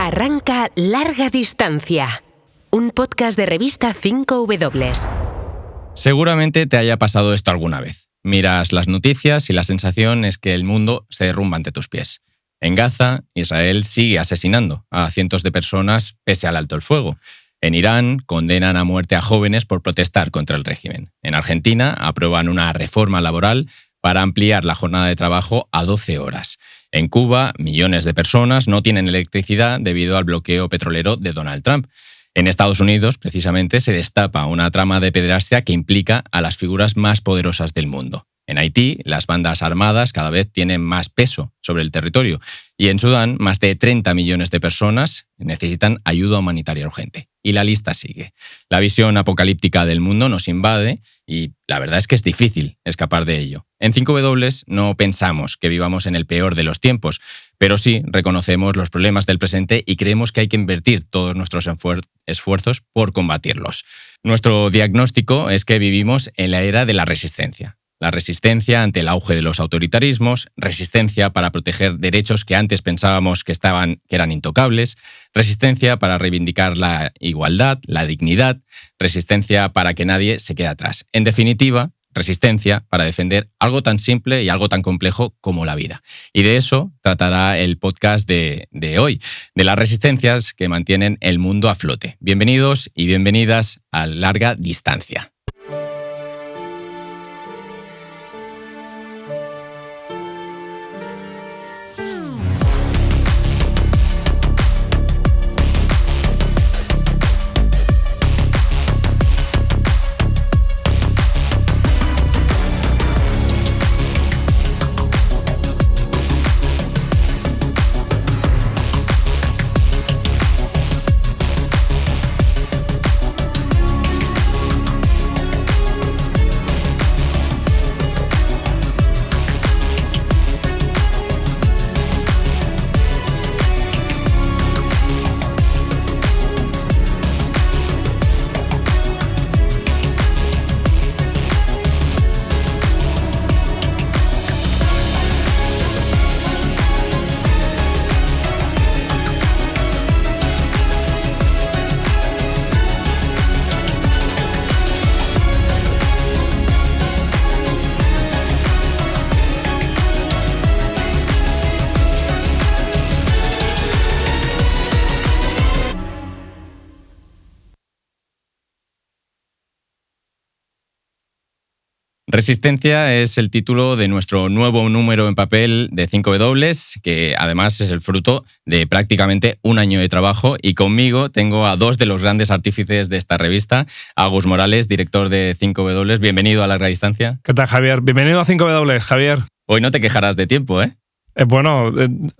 Arranca Larga Distancia, un podcast de revista 5W. Seguramente te haya pasado esto alguna vez. Miras las noticias y la sensación es que el mundo se derrumba ante tus pies. En Gaza, Israel sigue asesinando a cientos de personas pese al alto el fuego. En Irán, condenan a muerte a jóvenes por protestar contra el régimen. En Argentina, aprueban una reforma laboral para ampliar la jornada de trabajo a 12 horas. En Cuba, millones de personas no tienen electricidad debido al bloqueo petrolero de Donald Trump. En Estados Unidos, precisamente, se destapa una trama de pederastia que implica a las figuras más poderosas del mundo. En Haití, las bandas armadas cada vez tienen más peso sobre el territorio. Y en Sudán, más de 30 millones de personas necesitan ayuda humanitaria urgente. Y la lista sigue. La visión apocalíptica del mundo nos invade y la verdad es que es difícil escapar de ello. En 5W no pensamos que vivamos en el peor de los tiempos, pero sí reconocemos los problemas del presente y creemos que hay que invertir todos nuestros esfuerzos por combatirlos. Nuestro diagnóstico es que vivimos en la era de la resistencia. La resistencia ante el auge de los autoritarismos, resistencia para proteger derechos que antes pensábamos que eran intocables, resistencia para reivindicar la igualdad, la dignidad, resistencia para que nadie se quede atrás. En definitiva, resistencia para defender algo tan simple y algo tan complejo como la vida. Y de eso tratará el podcast de hoy, de las resistencias que mantienen el mundo a flote. Bienvenidos y bienvenidas a Larga Distancia. Resistencia es el título de nuestro nuevo número en papel de 5W, que además es el fruto de prácticamente un año de trabajo, y conmigo tengo a dos de los grandes artífices de esta revista, Agus Morales, director de 5W. Bienvenido a Larga Distancia. ¿Qué tal, Javier? Bienvenido a 5W, Javier. Hoy no te quejarás de tiempo, ¿eh?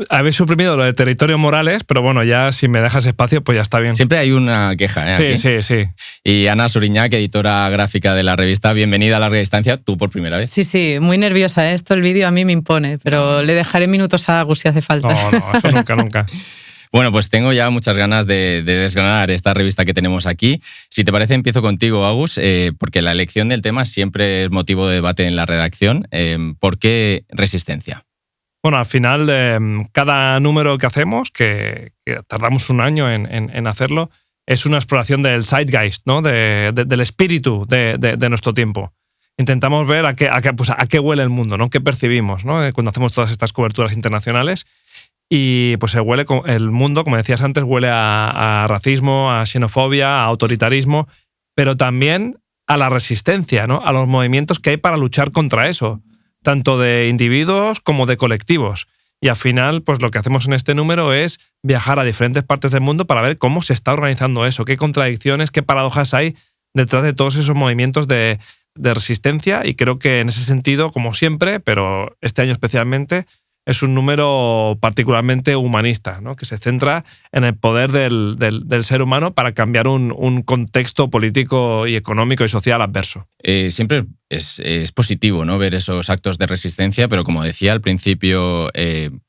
Habéis suprimido lo de Territorio Morales, pero bueno, ya si me dejas espacio, pues ya está bien. Siempre hay una queja, ¿eh? Sí. Y Ana Suriñac, editora gráfica de la revista, bienvenida a Larga Distancia, tú por primera vez. Sí, muy nerviosa, ¿eh? Esto el vídeo a mí me impone, pero le dejaré minutos a Agus si hace falta. No, eso nunca. Bueno, pues tengo ya muchas ganas de desgranar esta revista que tenemos aquí. Si te parece, empiezo contigo, Agus, porque la elección del tema siempre es motivo de debate en la redacción. ¿Por qué resistencia? Bueno, al final, cada número que hacemos, que tardamos un año en hacerlo, es una exploración del zeitgeist, ¿no? Del espíritu de nuestro tiempo. Intentamos ver a qué huele el mundo, ¿no? ¿Qué percibimos, ¿no? Cuando hacemos todas estas coberturas internacionales. Y pues el mundo, como decías antes, huele a racismo, a xenofobia, a autoritarismo, pero también a la resistencia, ¿no? A los movimientos que hay para luchar contra eso, tanto de individuos como de colectivos. Y al final, pues lo que hacemos en este número es viajar a diferentes partes del mundo para ver cómo se está organizando eso, qué contradicciones, qué paradojas hay detrás de todos esos movimientos de resistencia. Y creo que en ese sentido, como siempre, pero este año especialmente, es un número particularmente humanista, ¿no? Que se centra en el poder del ser humano para cambiar un contexto político y económico y social adverso. Siempre es positivo, ¿no? Ver esos actos de resistencia, pero como decía al principio,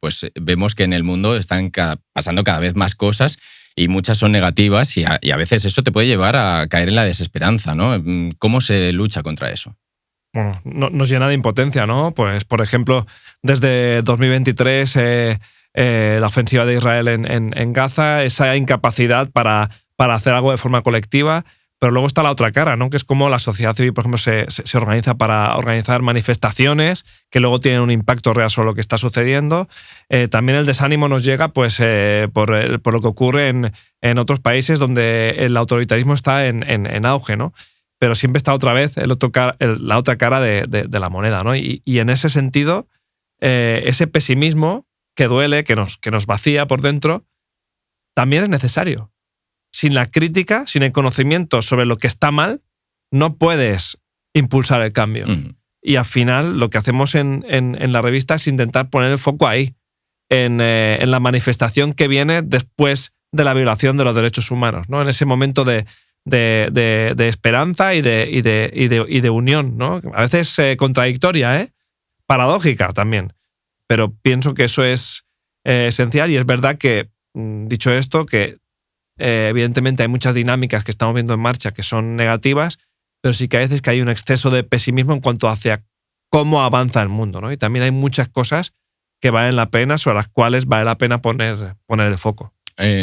pues vemos que en el mundo están pasando cada vez más cosas y muchas son negativas y a veces eso te puede llevar a caer en la desesperanza, ¿no? ¿Cómo se lucha contra eso? Bueno, nos llena de impotencia, ¿no? Pues, por ejemplo, desde 2023 la ofensiva de Israel en Gaza, esa incapacidad para hacer algo de forma colectiva. Pero luego está la otra cara, ¿no? Que es como la sociedad civil, por ejemplo, se organiza para organizar manifestaciones que luego tienen un impacto real sobre lo que está sucediendo. También el desánimo nos llega pues, por lo que ocurre en otros países donde el autoritarismo está en auge, ¿no? Pero siempre está otra vez la otra cara de la moneda, ¿no? Y en ese sentido, ese pesimismo que duele, que nos vacía por dentro, también es necesario. Sin la crítica, sin el conocimiento sobre lo que está mal, no puedes impulsar el cambio. Y al final lo que hacemos en la revista es intentar poner el foco ahí, en la manifestación que viene después de la violación de los derechos humanos, ¿no? En ese momento de esperanza y de unión, ¿no? A veces contradictoria, paradójica también. Pero pienso que eso es esencial y es verdad que, dicho esto, que evidentemente hay muchas dinámicas que estamos viendo en marcha que son negativas, pero sí que a veces que hay un exceso de pesimismo en cuanto hacia cómo avanza el mundo, ¿no? Y también hay muchas cosas que valen la pena, sobre las cuales vale la pena poner el foco.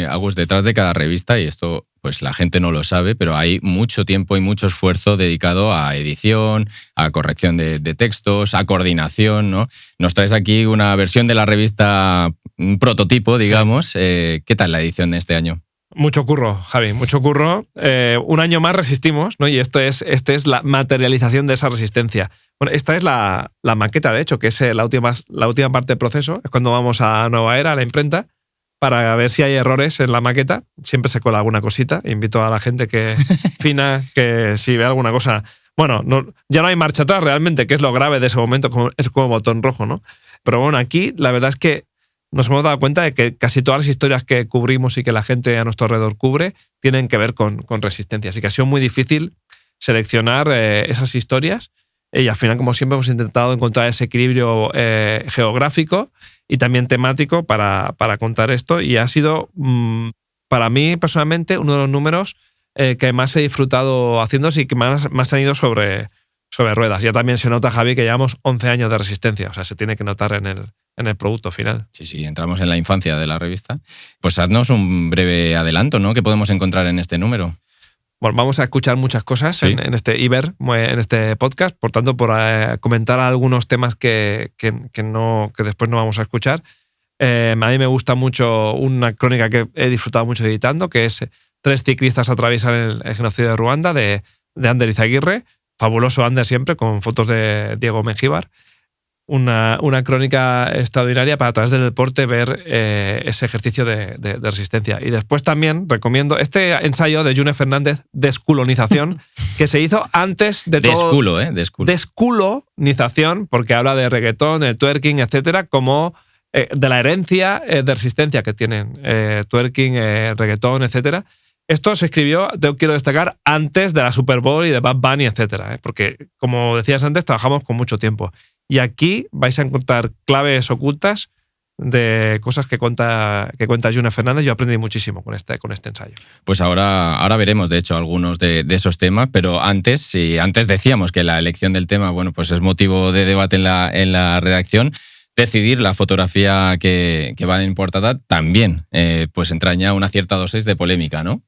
Agus, detrás de cada revista, y esto pues la gente no lo sabe, pero hay mucho tiempo y mucho esfuerzo dedicado a edición, a corrección de textos, a coordinación, ¿no? Nos traes aquí una versión de la revista, un prototipo, digamos. Sí. ¿Qué tal la edición de este año? Mucho curro, Javi, mucho curro. Un año más resistimos, ¿no? Y esto es la materialización de esa resistencia. Bueno, esta es la maqueta, de hecho, que es la última parte del proceso. Es cuando vamos a Nueva Era, a la imprenta, para ver si hay errores en la maqueta. Siempre se cola alguna cosita. Invito a la gente que fina, que si ve alguna cosa... Bueno, ya no hay marcha atrás realmente, que es lo grave de ese momento, es como botón rojo, ¿no? Pero bueno, aquí la verdad es que nos hemos dado cuenta de que casi todas las historias que cubrimos y que la gente a nuestro alrededor cubre tienen que ver con resistencia. Así que ha sido muy difícil seleccionar esas historias y al final, como siempre, hemos intentado encontrar ese equilibrio geográfico y también temático para contar esto. Y ha sido, para mí personalmente, uno de los números que más he disfrutado haciéndose y que más han ido sobre ruedas. Ya también se nota, Javi, que llevamos 11 años de resistencia. O sea, se tiene que notar en el producto final. Sí, entramos en la infancia de la revista. Pues haznos un breve adelanto, ¿no? ¿Qué podemos encontrar en este número? Bueno, vamos a escuchar muchas cosas en este en este podcast. Por tanto, por comentar algunos temas que después no vamos a escuchar. A mí me gusta mucho una crónica que he disfrutado mucho editando, que es 3 ciclistas atraviesan el genocidio de Ruanda, de Ander Izaguirre. Fabuloso Ander siempre, con fotos de Diego Mengíbar. Una crónica extraordinaria para, a través del deporte, ver ese ejercicio de resistencia. Y después también recomiendo este ensayo de June Fernández, Desculonización, que se hizo antes de todo. Desculonización, porque habla de reggaetón, el twerking, etcétera, como de la herencia de resistencia que tienen twerking, reggaetón, etcétera. Esto se escribió, quiero destacar, antes de la Super Bowl y de Bad Bunny, etcétera, porque, como decías antes, trabajamos con mucho tiempo. Y aquí vais a encontrar claves ocultas de cosas que cuenta June Fernández. Yo aprendí muchísimo con este ensayo. Pues ahora veremos, de hecho, algunos de esos temas, pero antes decíamos que la elección del tema, bueno, pues es motivo de debate en la redacción. Decidir la fotografía que va en portada también pues entraña una cierta dosis de polémica, ¿no?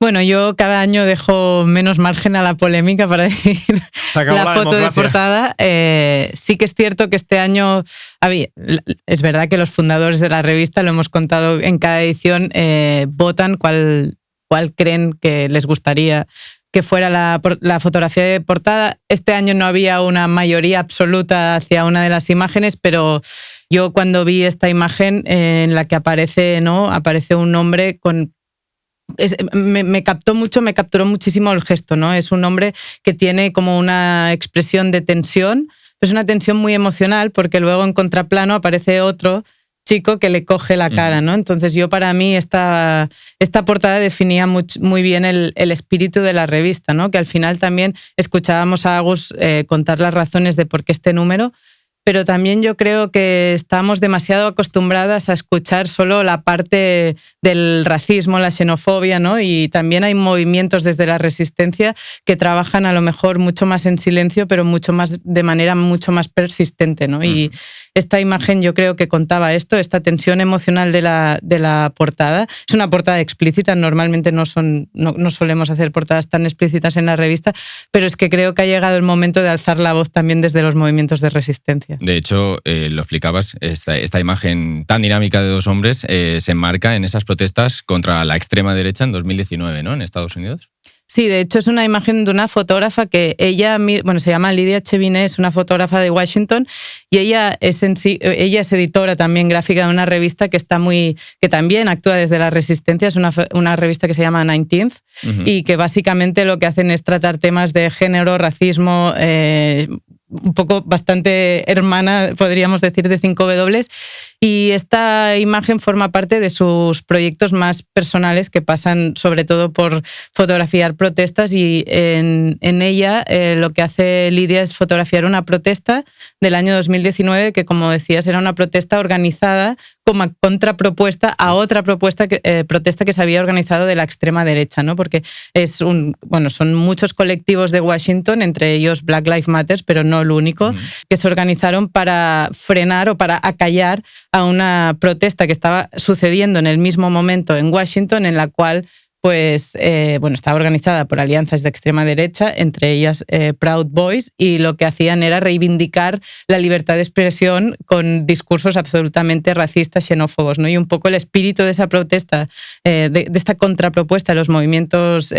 Bueno, yo cada año dejo menos margen a la polémica para decir la foto de portada. Sí que es cierto que este año es verdad que los fundadores de la revista, lo hemos contado en cada edición, votan cuál creen que les gustaría que fuera la fotografía de portada. Este año no había una mayoría absoluta hacia una de las imágenes, pero yo cuando vi esta imagen en la que aparece un hombre con... Me capturó muchísimo el gesto, ¿no? Es un hombre que tiene como una expresión de tensión, es una tensión muy emocional, porque luego en contraplano aparece otro chico que le coge la cara, ¿no? Entonces para mí esta portada definía muy bien el espíritu de la revista, ¿no? Que al final también escuchábamos a Agus contar las razones de por qué este número, pero también yo creo que estamos demasiado acostumbradas a escuchar solo la parte del racismo, la xenofobia, ¿no? Y también hay movimientos desde la resistencia que trabajan a lo mejor mucho más en silencio, pero de manera mucho más persistente, ¿no? Y esta imagen yo creo que contaba esto, esta tensión emocional de la portada. Es una portada explícita, normalmente no solemos hacer portadas tan explícitas en la revista, pero es que creo que ha llegado el momento de alzar la voz también desde los movimientos de resistencia. De hecho, lo explicabas, esta imagen tan dinámica de dos hombres se enmarca en esas protestas contra la extrema derecha en 2019, ¿no? En Estados Unidos. Sí, de hecho es una imagen de una fotógrafa que ella, se llama Lidia Cheviné, es una fotógrafa de Washington y ella es editora también gráfica de una revista que también actúa desde la resistencia, es una revista que se llama 19th y que básicamente lo que hacen es tratar temas de género, racismo, un poco bastante hermana, podríamos decir, de 5W. Y esta imagen forma parte de sus proyectos más personales que pasan sobre todo por fotografiar protestas y en ella lo que hace Lidia es fotografiar una protesta del año 2019 que, como decías, era una protesta organizada como contrapropuesta a otra protesta que se había organizado de la extrema derecha, ¿no? Porque son muchos colectivos de Washington, entre ellos Black Lives Matter, pero no el único, que se organizaron para frenar o para acallar a una protesta que estaba sucediendo en el mismo momento en Washington, en la cual estaba organizada por alianzas de extrema derecha, entre ellas Proud Boys, y lo que hacían era reivindicar la libertad de expresión con discursos absolutamente racistas, xenófobos, ¿no? Y un poco el espíritu de esa protesta, de esta contrapropuesta a los movimientos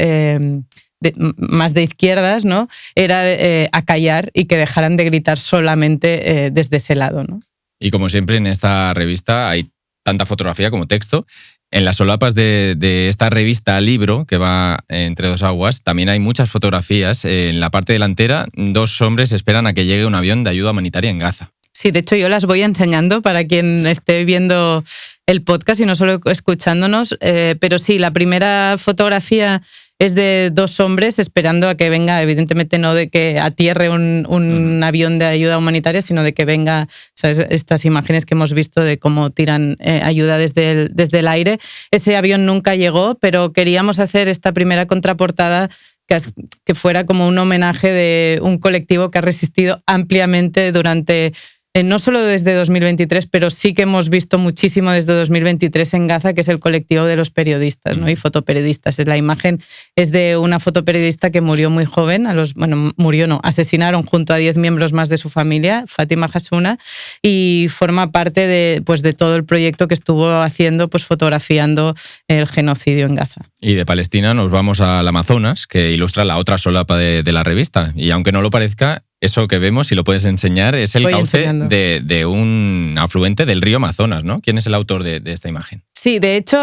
más de izquierdas, ¿no? Era acallar y que dejaran de gritar solamente desde ese lado, ¿no? Y como siempre en esta revista hay tanta fotografía como texto. En las solapas de esta revista libro, que va entre dos aguas, también hay muchas fotografías. En la parte delantera, dos hombres esperan a que llegue un avión de ayuda humanitaria en Gaza. Sí, de hecho yo las voy enseñando para quien esté viendo el podcast y no solo escuchándonos, pero sí, la primera fotografía es de dos hombres esperando a que venga, evidentemente no de que atierre un avión de ayuda humanitaria, sino de que venga, ¿sabes? Estas imágenes que hemos visto de cómo tiran ayuda desde el aire. Ese avión nunca llegó, pero queríamos hacer esta primera contraportada que fuera como un homenaje de un colectivo que ha resistido ampliamente durante... no solo desde 2023, pero sí que hemos visto muchísimo desde 2023 en Gaza, que es el colectivo de los periodistas, ¿no? Y fotoperiodistas. La imagen es de una fotoperiodista que murió muy joven, asesinaron junto a 10 miembros más de su familia, Fátima Hassouna, y forma parte de todo el proyecto que estuvo haciendo, fotografiando el genocidio en Gaza. Y de Palestina nos vamos al Amazonas, que ilustra la otra solapa de la revista. Y aunque no lo parezca, eso que vemos, si lo puedes enseñar, es el cauce de un afluente del río Amazonas, ¿no? ¿Quién es el autor de esta imagen? Sí, de hecho,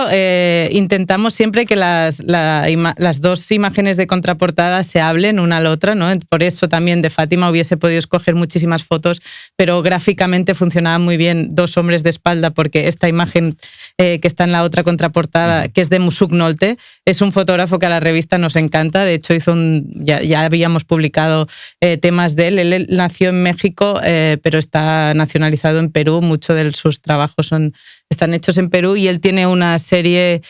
intentamos siempre que las dos imágenes de contraportada se hablen una a la otra, ¿no? Por eso también de Fátima hubiese podido escoger muchísimas fotos, pero gráficamente funcionaba muy bien dos hombres de espalda, porque esta imagen que está en la otra contraportada, que es de Musuk Nolte, es un fotógrafo que a la revista nos encanta. De hecho, ya habíamos publicado temas de él. Él nació en México, pero está nacionalizado en Perú. Muchos de sus trabajos están hechos en Perú y él tiene una serie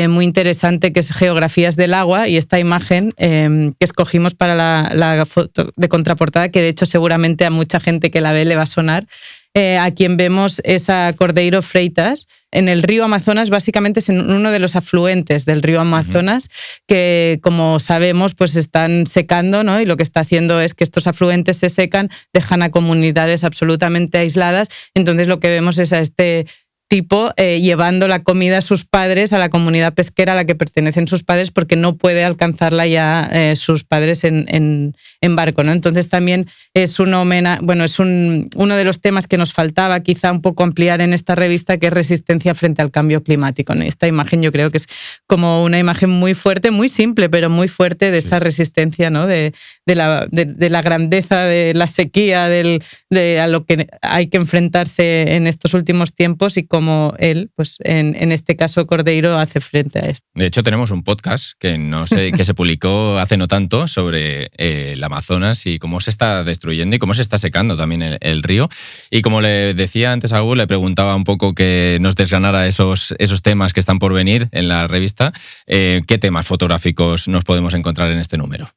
muy interesante que es Geografías del Agua, y esta imagen que escogimos para la foto de contraportada, que de hecho seguramente a mucha gente que la ve le va a sonar, a quien vemos es a Cordeiro Freitas en el río Amazonas. Básicamente es en uno de los afluentes del río Amazonas que, como sabemos, están secando, ¿no? Y lo que está haciendo es que estos afluentes se secan, dejan a comunidades absolutamente aisladas. Entonces lo que vemos es a este tipo llevando la comida a sus padres, a la comunidad pesquera a la que pertenecen sus padres, porque no puede alcanzarla ya sus padres en barco, ¿no? Entonces también es uno de los temas que nos faltaba quizá un poco ampliar en esta revista, que es resistencia frente al cambio climático, ¿no? Esta imagen yo creo que es como una imagen muy fuerte, muy simple, pero muy fuerte de esa resistencia, ¿no? De la grandeza, de la sequía, a lo que hay que enfrentarse en estos últimos tiempos, y cómo él, en este caso Cordeiro, hace frente a esto. De hecho, tenemos un podcast que se publicó hace no tanto sobre el Amazonas y cómo se está destruyendo y cómo se está secando también el río. Y como le decía antes a Hugo, le preguntaba un poco que nos desgranara esos temas que están por venir en la revista. ¿Qué temas fotográficos nos podemos encontrar en este número?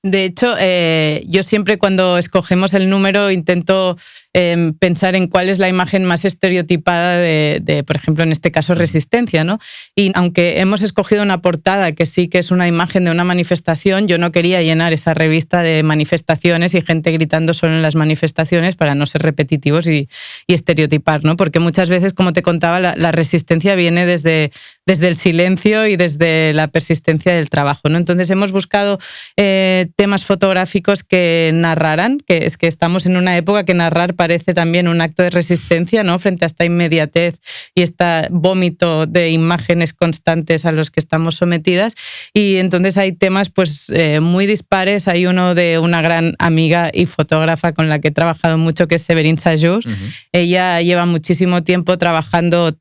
De hecho, yo siempre cuando escogemos el número intento pensar en cuál es la imagen más estereotipada de, por ejemplo, en este caso, Resistencia, ¿no? Y aunque hemos escogido una portada que sí que es una imagen de una manifestación, yo no quería llenar esa revista de manifestaciones y gente gritando solo en las manifestaciones para no ser repetitivos y estereotipar, ¿no? Porque muchas veces, como te contaba, la resistencia viene desde el silencio y desde la persistencia del trabajo, ¿no? Entonces hemos buscado temas fotográficos que narraran, que es que estamos en una época que narrar parece también un acto de resistencia, ¿no? Frente a esta inmediatez y este vómito de imágenes constantes a los que estamos sometidas. Y entonces hay temas pues muy dispares. Hay uno de una gran amiga y fotógrafa con la que he trabajado mucho, que es Séverine Sajous. Ella lleva muchísimo tiempo trabajando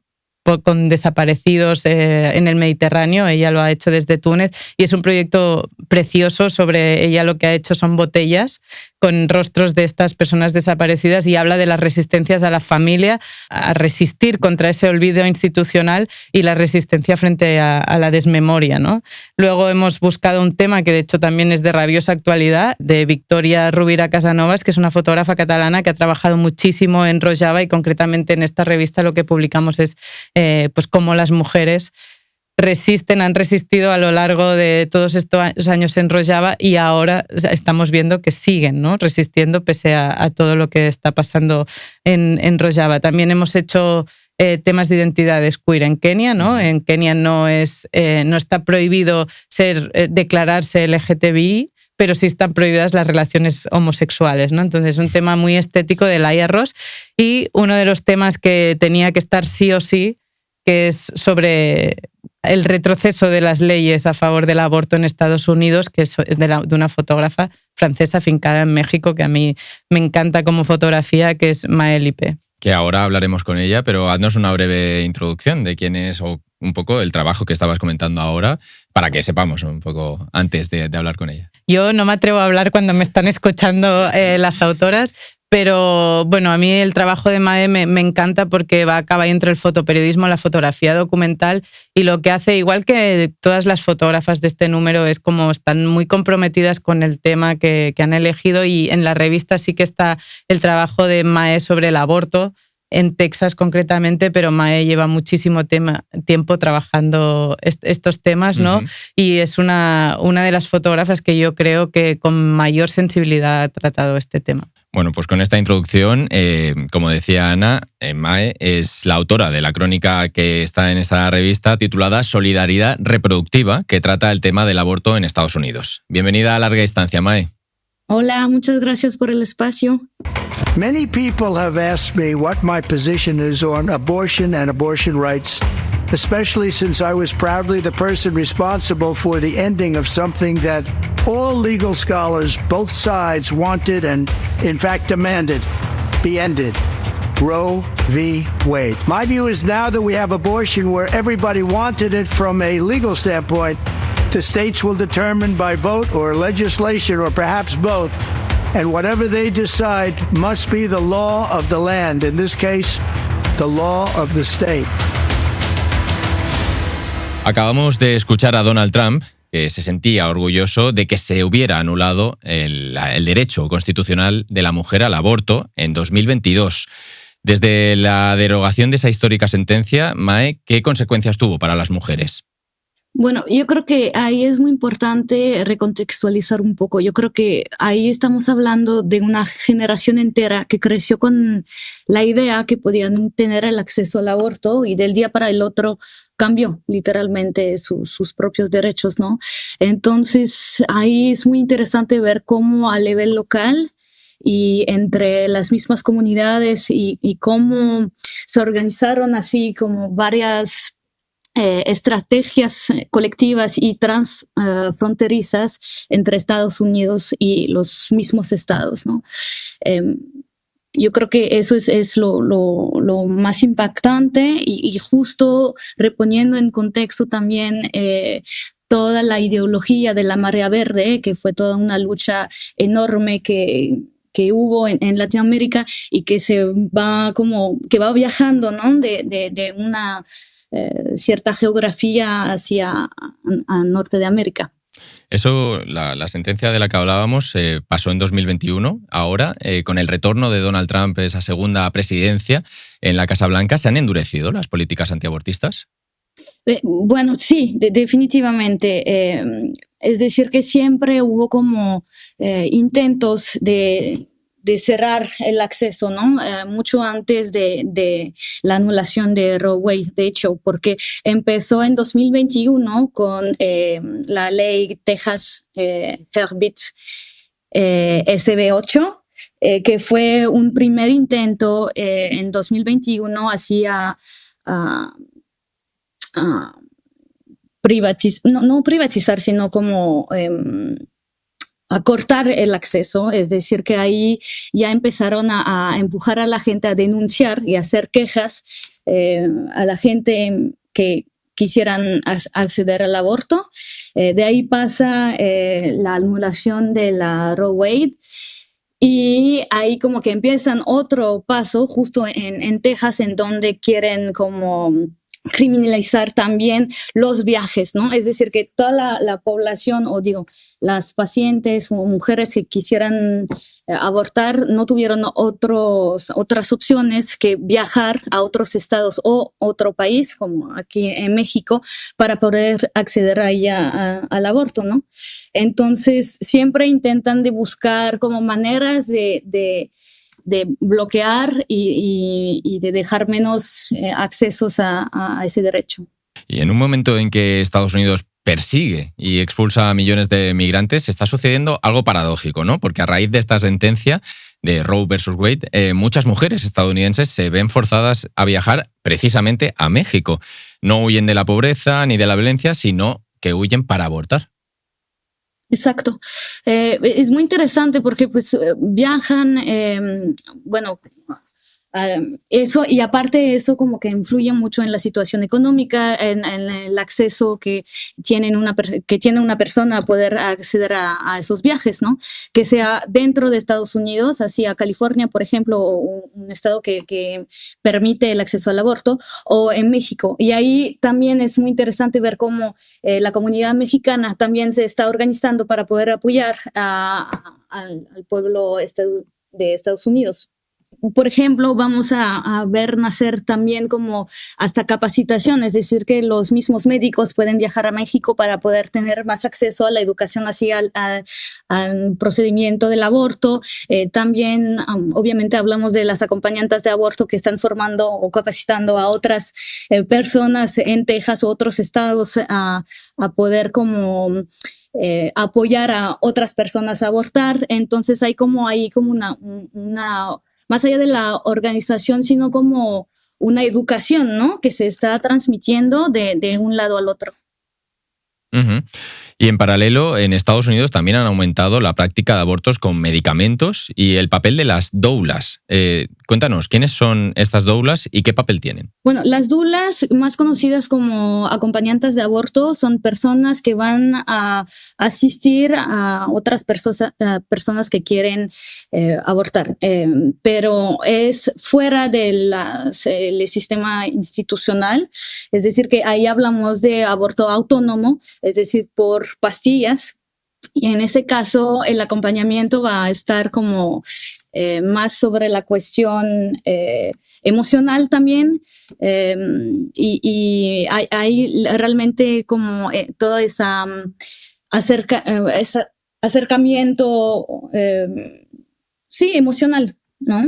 con desaparecidos en el Mediterráneo. Ella lo ha hecho desde Túnez y es un proyecto precioso. Sobre ella lo que ha hecho son botellas con rostros de estas personas desaparecidas y habla de las resistencias a la familia, a resistir contra ese olvido institucional y la resistencia frente a la desmemoria, ¿no? Luego hemos buscado un tema que de hecho también es de rabiosa actualidad, de Victoria Rubira Casanovas, que es una fotógrafa catalana que ha trabajado muchísimo en Rojava y concretamente en esta revista lo que publicamos es pues cómo las mujeres han resistido a lo largo de todos estos años en Rojava y ahora estamos viendo que siguen, ¿no? Resistiendo pese a todo lo que está pasando en Rojava. También hemos hecho temas de identidades queer en Kenia, ¿no? En Kenia no está prohibido declararse LGTBI, pero sí están prohibidas las relaciones homosexuales, ¿no? Entonces, un tema muy estético de Laia Ross y uno de los temas que tenía que estar sí o sí, que es sobre el retroceso de las leyes a favor del aborto en Estados Unidos, que es de una fotógrafa francesa afincada en México, que a mí me encanta como fotografía, que es Mae Lippe. Que ahora hablaremos con ella, pero haznos una breve introducción de quién es o un poco el trabajo que estabas comentando ahora, para que sepamos un poco antes de hablar con ella. Yo no me atrevo a hablar cuando me están escuchando las autoras, pero bueno, a mí el trabajo de Mae me encanta porque va a caballo entre el fotoperiodismo, la fotografía documental y lo que hace, igual que todas las fotógrafas de este número, es como están muy comprometidas con el tema que han elegido y en la revista sí que está el trabajo de Mae sobre el aborto, en Texas concretamente, pero Mae lleva muchísimo tiempo trabajando estos temas, ¿no? Uh-huh. Y es una de las fotógrafas que yo creo que con mayor sensibilidad ha tratado este tema. Bueno, pues con esta introducción, como decía Ana, Mae es la autora de la crónica que está en esta revista titulada Solidaridad Reproductiva, que trata el tema del aborto en Estados Unidos. Bienvenida a Larga Distancia, Mae. Hola, muchas gracias por el espacio. Many people have asked me what my position is on abortion and abortion rights, especially since I was proudly the person responsible for the ending of something that all legal scholars, both sides, wanted and, in fact, demanded be ended. Roe v. Wade. My view is now that we have abortion where everybody wanted it from a legal standpoint, the states will determine by vote or legislation or perhaps both, and whatever they decide must be the law of the land, in this case, the law of the state. Acabamos de escuchar a Donald Trump, que se sentía orgulloso de que se hubiera anulado el derecho constitucional de la mujer al aborto en 2022. Desde la derogación de esa histórica sentencia, Mae, ¿qué consecuencias tuvo para las mujeres? Bueno, yo creo que ahí es muy importante recontextualizar un poco. Yo creo que ahí estamos hablando de una generación entera que creció con la idea que podían tener el acceso al aborto y del día para el otro cambió literalmente sus propios derechos, ¿no? Entonces ahí es muy interesante ver cómo a nivel local y entre las mismas comunidades y cómo se organizaron así como varias estrategias colectivas y transfronterizas entre Estados Unidos y los mismos estados, ¿no? Yo creo que eso es lo más impactante y justo reponiendo en contexto también toda la ideología de la marea verde, que fue toda una lucha enorme que hubo en Latinoamérica y que va viajando, ¿no? De una cierta geografía hacia a norte de América. Eso, la sentencia de la que hablábamos pasó en 2021. Ahora, con el retorno de Donald Trump a esa segunda presidencia en la Casa Blanca, ¿se han endurecido las políticas antiabortistas? Bueno, sí, definitivamente. Es decir, que siempre hubo como intentos de cerrar el acceso, ¿no? Mucho antes de la anulación de Roe Wade, de hecho, porque empezó en 2021 con la ley Texas Herbits SB8, que fue un primer intento en 2021 hacia no privatizar, sino como acortar el acceso, es decir, que ahí ya empezaron a empujar a la gente a denunciar y a hacer quejas a la gente que quisieran acceder al aborto. De ahí pasa la anulación de la Roe Wade. Y ahí como que empiezan otro paso justo en Texas, en donde quieren como criminalizar también los viajes, ¿no? Es decir, que toda la población, o digo, las pacientes o mujeres que quisieran abortar no tuvieron otras opciones que viajar a otros estados o otro país, como aquí en México, para poder acceder ahí al aborto, ¿no? Entonces, siempre intentan de buscar como maneras de bloquear y de dejar menos accesos a ese derecho. Y en un momento en que Estados Unidos persigue y expulsa a millones de migrantes, está sucediendo algo paradójico, ¿no? Porque a raíz de esta sentencia de Roe versus Wade, muchas mujeres estadounidenses se ven forzadas a viajar precisamente a México. No huyen de la pobreza ni de la violencia, sino que huyen para abortar. Exacto. Es muy interesante porque pues viajan, bueno, eso, y aparte de eso como que influye mucho en la situación económica, en el acceso que tiene una persona a poder acceder a esos viajes, ¿no? Que sea dentro de Estados Unidos, hacia California, por ejemplo, un estado que permite el acceso al aborto, o en México. Y ahí también es muy interesante ver cómo la comunidad mexicana también se está organizando para poder apoyar al pueblo de Estados Unidos. Por ejemplo, vamos a ver nacer también como hasta capacitación, es decir, que los mismos médicos pueden viajar a México para poder tener más acceso a la educación así al procedimiento del aborto. También, obviamente, hablamos de las acompañantes de aborto que están formando o capacitando a otras personas en Texas o otros estados a poder como apoyar a otras personas a abortar. Entonces hay como una más allá de la organización, sino como una educación, ¿no? Que se está transmitiendo de un lado al otro. Uh-huh. Y en paralelo, en Estados Unidos también han aumentado la práctica de abortos con medicamentos y el papel de las doulas. Cuéntanos, ¿quiénes son estas doulas y qué papel tienen? Bueno, las doulas, más conocidas como acompañantes de aborto, son personas que van a asistir a otras personas que quieren abortar, pero es fuera del sistema institucional, es decir, que ahí hablamos de aborto autónomo, es decir, por pastillas, y en ese caso el acompañamiento va a estar como más sobre la cuestión emocional también, y hay realmente como todo ese acercamiento sí, emocional, ¿no?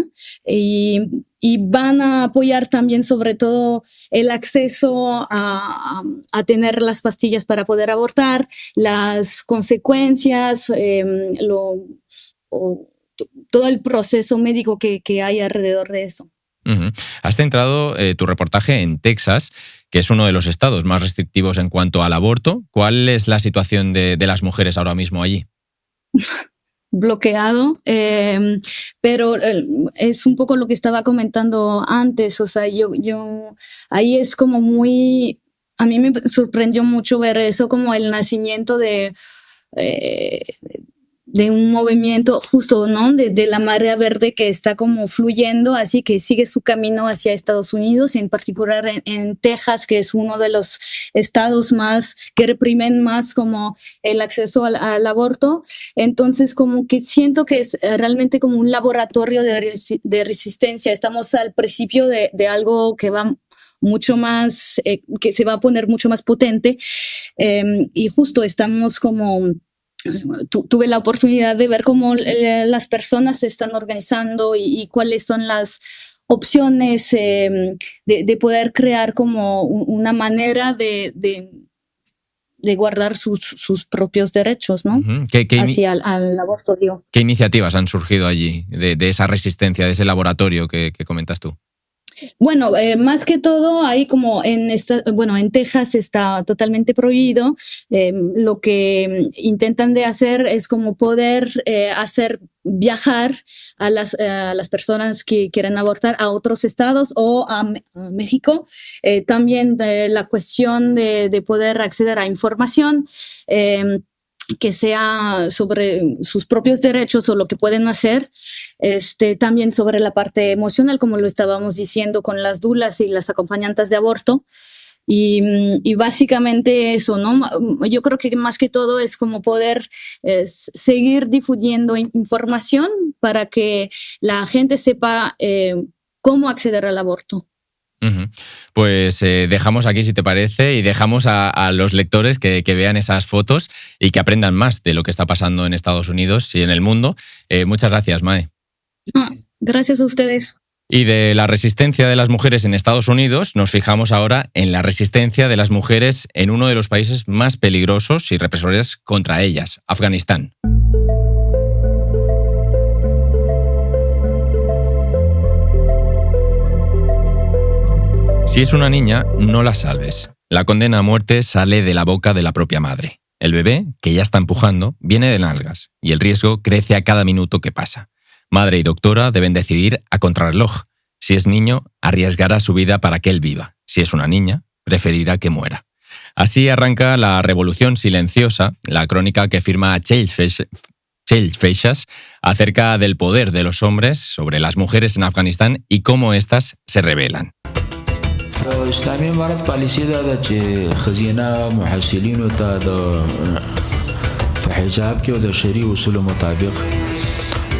Y van a apoyar también sobre todo el acceso a tener las pastillas para poder abortar, las consecuencias, todo el proceso médico que hay alrededor de eso. Uh-huh. Has centrado tu reportaje en Texas, que es uno de los estados más restrictivos en cuanto al aborto. ¿Cuál es la situación de las mujeres ahora mismo allí? Bloqueado, pero es un poco lo que estaba comentando antes, o sea, yo ahí es como muy, a mí me sorprendió mucho ver eso como el nacimiento de un movimiento justo, ¿no? De la marea verde que está como fluyendo, así que sigue su camino hacia Estados Unidos, en particular en Texas, que es uno de los estados más que reprimen más como el acceso al aborto. Entonces, como que siento que es realmente como un laboratorio de resistencia. Estamos al principio de algo que va mucho más, que se va a poner mucho más potente, y justo estamos como... Tuve la oportunidad de ver cómo las personas se están organizando y cuáles son las opciones de poder crear como una manera de guardar sus propios derechos, ¿no? Uh-huh. Hacia al aborto, digo. ¿Qué iniciativas han surgido allí de esa resistencia, de ese laboratorio que comentas tú? Bueno, más que todo, ahí como en Texas está totalmente prohibido. Lo que intentan de hacer es como poder hacer viajar a las personas que quieren abortar a otros estados o a México. También la cuestión de poder acceder a información que sea sobre sus propios derechos o lo que pueden hacer, también sobre la parte emocional, como lo estábamos diciendo con las dulas y las acompañantes de aborto. Y básicamente eso, ¿no? Yo creo que más que todo es como poder seguir difundiendo información para que la gente sepa cómo acceder al aborto. Uh-huh. Pues dejamos aquí, si te parece, y dejamos a los lectores que vean esas fotos y que aprendan más de lo que está pasando en Estados Unidos y en el mundo. Muchas gracias, Mae. Gracias a ustedes. Y de la resistencia de las mujeres en Estados Unidos, nos fijamos ahora en la resistencia de las mujeres en uno de los países más peligrosos y represores contra ellas, Afganistán. Si es una niña, no la salves. La condena a muerte sale de la boca de la propia madre. El bebé, que ya está empujando, viene de nalgas y el riesgo crece a cada minuto que pasa. Madre y doctora deben decidir a contrarreloj. Si es niño, arriesgará su vida para que él viva. Si es una niña, preferirá que muera. Así arranca la revolución silenciosa, la crónica que firma Change Feixas acerca del poder de los hombres sobre las mujeres en Afganistán y cómo éstas se rebelan. اسلامي امارت پالیسي دا چې خزینه محصلینو ته په حجاب کې او د شرعي اصولو مطابق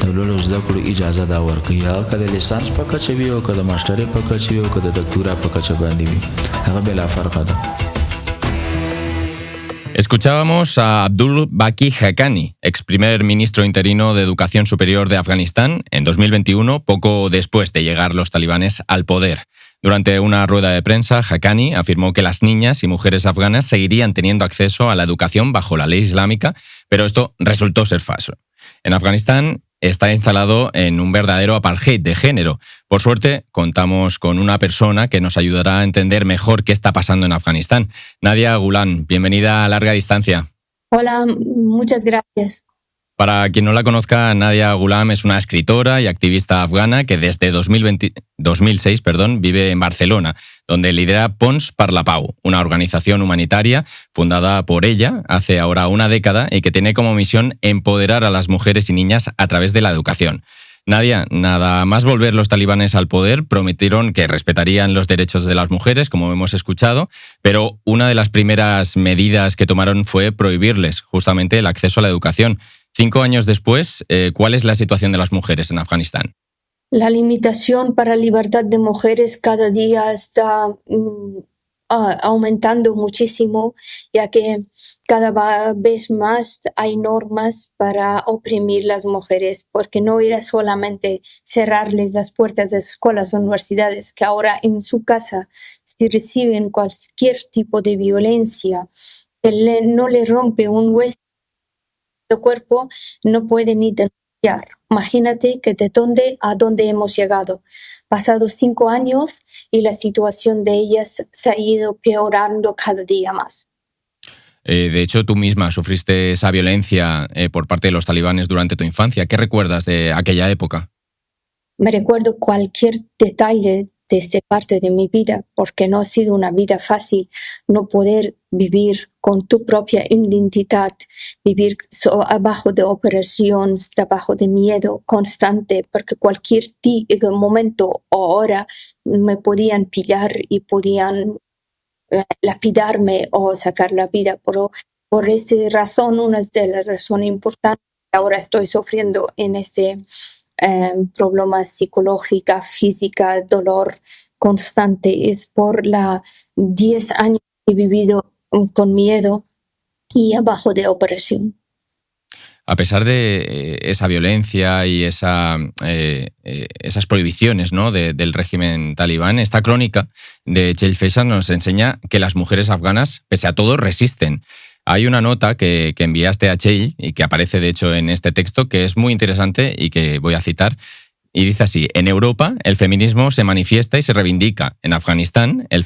د لولو زده کړو اجازه دا ورکوي. هغه که د لیسانس په کچه وي او که د ماسټرۍ په کچه وي او که د دکتورا په کچه باندې وي، هغه بلا فرقه ده. Escuchábamos a Abdul Baki Haqqani, ex primer ministro interino de Educación Superior de Afganistán, en 2021, poco después de llegar los talibanes al poder. Durante una rueda de prensa, Haqqani afirmó que las niñas y mujeres afganas seguirían teniendo acceso a la educación bajo la ley islámica, pero esto resultó ser falso. En Afganistán está instalado en un verdadero apartheid de género. Por suerte, contamos con una persona que nos ayudará a entender mejor qué está pasando en Afganistán. Nadia Gulan, bienvenida a Larga Distancia. Hola, muchas gracias. Para quien no la conozca, Nadia Gulam es una escritora y activista afgana que desde 2006 vive en Barcelona, donde lidera Pons per la Pau, una organización humanitaria fundada por ella hace ahora una década y que tiene como misión empoderar a las mujeres y niñas a través de la educación. Nadia, nada más volver los talibanes al poder, prometieron que respetarían los derechos de las mujeres, como hemos escuchado, pero una de las primeras medidas que tomaron fue prohibirles justamente el acceso a la educación. 5 años después, ¿cuál es la situación de las mujeres en Afganistán? La limitación para la libertad de mujeres cada día está aumentando muchísimo, ya que cada vez más hay normas para oprimir las mujeres, porque no era solamente cerrarles las puertas de escuelas o universidades, que ahora en su casa, si reciben cualquier tipo de violencia, no le rompe un hueso de cuerpo, no puede ni denunciar. Imagínate que a dónde hemos llegado. Pasados 5 años y la situación de ellas se ha ido peorando cada día más. De hecho, tú misma sufriste esa violencia por parte de los talibanes durante tu infancia. ¿Qué recuerdas de aquella época? Me recuerdo cualquier detalle de esta parte de mi vida, porque no ha sido una vida fácil no poder vivir con tu propia identidad, vivir abajo de operaciones, trabajo de miedo constante, porque cualquier momento o hora me podían pillar y podían lapidarme o sacar la vida. Pero por esa razón, una de las razones importantes que ahora estoy sufriendo en este problemas psicológica, física, dolor constante, es por la 10 años que he vivido con miedo y abajo de operación. A pesar de esa violencia y esas prohibiciones, ¿no?, del régimen talibán, esta crónica de Txell Faisal nos enseña que las mujeres afganas, pese a todo, resisten. Hay una nota que enviaste a Txell y que aparece de hecho en este texto, que es muy interesante y que voy a citar. Y dice así: en Europa el feminismo se manifiesta y se reivindica. En Afganistán el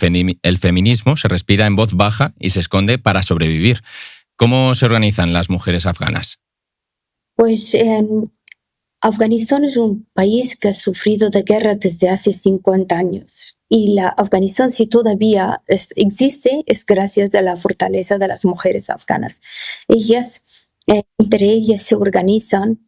feminismo se respira en voz baja y se esconde para sobrevivir. ¿Cómo se organizan las mujeres afganas? Pues Afganistán es un país que ha sufrido de guerra desde hace 50 años. Y la Afganistán, si todavía existe, es gracias a la fortaleza de las mujeres afganas. Ellas, entre ellas se organizan,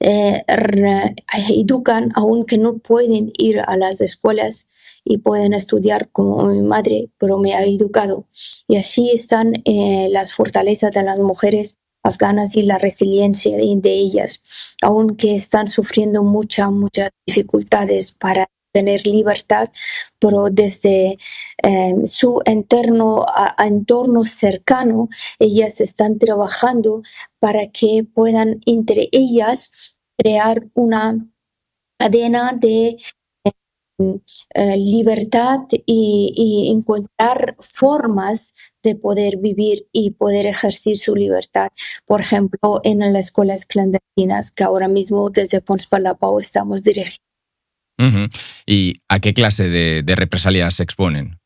educan, aunque no pueden ir a las escuelas y pueden estudiar como mi madre, pero me ha educado. Y así están las fortalezas de las mujeres afganas y la resiliencia de ellas, aunque están sufriendo muchas dificultades para tener libertad, pero desde su entorno cercano, ellas están trabajando para que puedan entre ellas crear una cadena de libertad y encontrar formas de poder vivir y poder ejercer su libertad. Por ejemplo, en las escuelas clandestinas que ahora mismo desde Pons per la Pau estamos dirigiendo. Uh-huh. ¿Y a qué clase de represalias se exponen?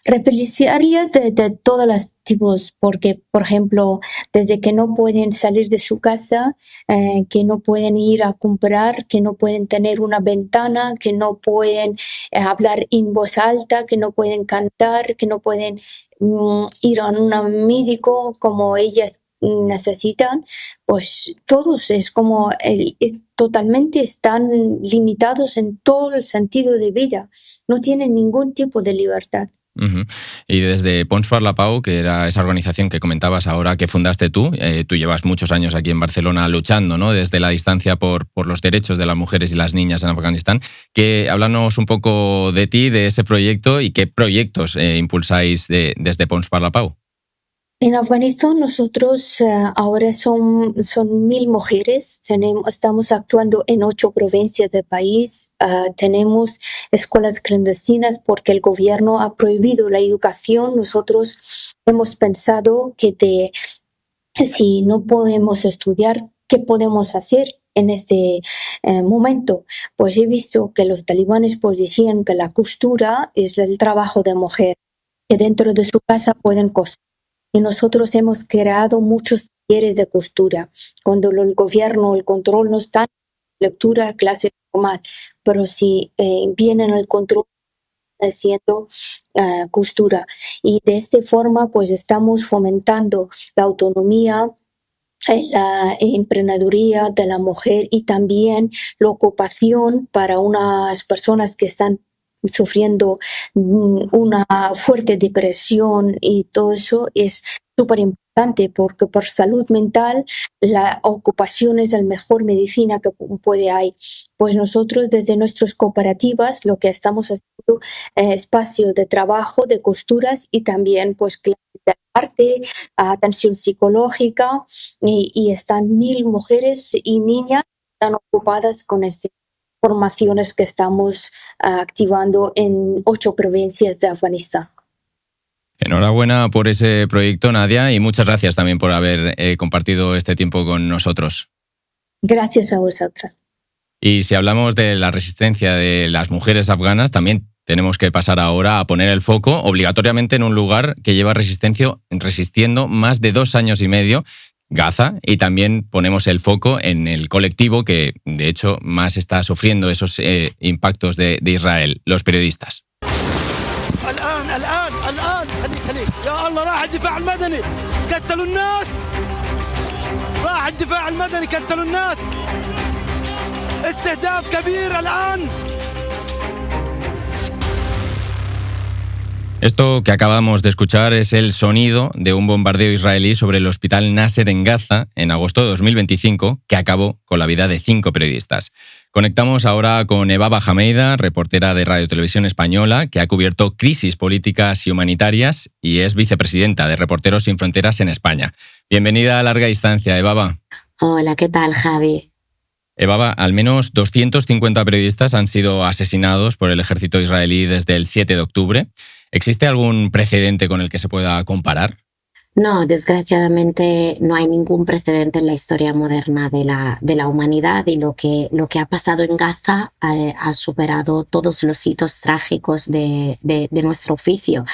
Represalias de todos los tipos, porque, por ejemplo, desde que no pueden salir de su casa, que no pueden ir a comprar, que no pueden tener una ventana, que no pueden hablar en voz alta, que no pueden cantar, que no pueden ir a un médico como ellas necesitan, pues todos es como totalmente están limitados en todo el sentido de vida, no tienen ningún tipo de libertad. Uh-huh. Y desde Pons per la Pau, que era esa organización que comentabas ahora que fundaste tú llevas muchos años aquí en Barcelona luchando, ¿no?, desde la distancia por los derechos de las mujeres y las niñas en Afganistán. Háblanos un poco de ti, de ese proyecto y qué proyectos impulsáis desde Pons per la Pau. En Afganistán nosotros ahora son 1,000 mujeres, estamos actuando en 8 provincias del país, tenemos escuelas clandestinas porque el gobierno ha prohibido la educación. Nosotros hemos pensado que si no podemos estudiar, ¿qué podemos hacer en este momento? Pues he visto que los talibanes pues decían que la costura es el trabajo de mujer, que dentro de su casa pueden coser. Y nosotros hemos creado muchos talleres de costura. Cuando el gobierno, el control no está, lectura, clase normal. Pero si vienen el control haciendo costura. Y de esta forma, pues estamos fomentando la autonomía, la emprendeduría de la mujer y también la ocupación para unas personas que están sufriendo una fuerte depresión, y todo eso es súper importante porque por salud mental la ocupación es la mejor medicina que puede haber. Pues nosotros desde nuestras cooperativas lo que estamos haciendo es espacio de trabajo, de costuras y también pues clases de arte, atención psicológica y están 1,000 mujeres y niñas están ocupadas con este formaciones que estamos activando en 8 provincias de Afganistán. Enhorabuena por ese proyecto, Nadia, y muchas gracias también por haber compartido este tiempo con nosotros. Gracias a vosotras. Y si hablamos de la resistencia de las mujeres afganas, también tenemos que pasar ahora a poner el foco obligatoriamente en un lugar que lleva resistiendo más de 2 años y medio, Gaza, y también ponemos el foco en el colectivo que, de hecho, más está sufriendo esos impactos de Israel, los periodistas. Esto que acabamos de escuchar es el sonido de un bombardeo israelí sobre el hospital Nasser en Gaza en agosto de 2025, que acabó con la vida de 5 periodistas. Conectamos ahora con Evaba Hameida, reportera de Radio Televisión Española, que ha cubierto crisis políticas y humanitarias y es vicepresidenta de Reporteros Sin Fronteras en España. Bienvenida a Larga Distancia, Evaba. Hola, ¿qué tal, Javi? Evaba, al menos 250 periodistas han sido asesinados por el ejército israelí desde el 7 de octubre. ¿Existe algún precedente con el que se pueda comparar? No, desgraciadamente no hay ningún precedente en la historia moderna de la humanidad, y lo que ha pasado en Gaza ha superado todos los hitos trágicos de nuestro oficio.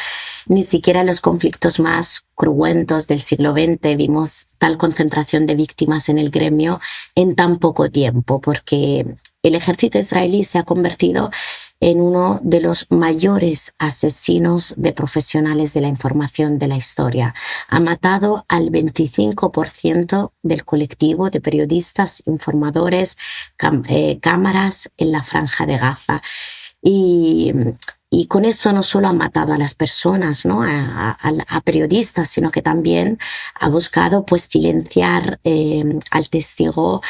Ni siquiera en los conflictos más cruentos del siglo XX vimos tal concentración de víctimas en el gremio en tan poco tiempo, porque el ejército israelí se ha convertido en uno de los mayores asesinos de profesionales de la información de la historia. Ha matado al 25% del colectivo de periodistas, informadores, cámaras en la Franja de Gaza. Y con esto no solo ha matado a las personas, ¿no? a periodistas, sino que también ha buscado pues silenciar al testigo,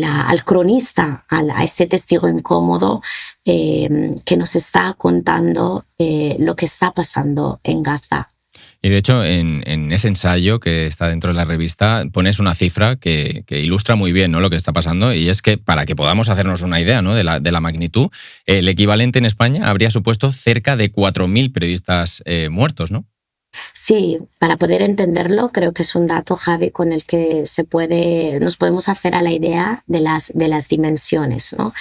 al cronista, a ese testigo incómodo que nos está contando lo que está pasando en Gaza. Y de hecho, en ese ensayo que está dentro de la revista, pones una cifra que ilustra muy bien, ¿no?, lo que está pasando, y es que, para que podamos hacernos una idea, ¿no?, de la magnitud, el equivalente en España habría supuesto cerca de 4.000 periodistas muertos, ¿no? Sí, para poder entenderlo, creo que es un dato, Javi, con el que nos podemos hacer a la idea de las dimensiones, ¿no?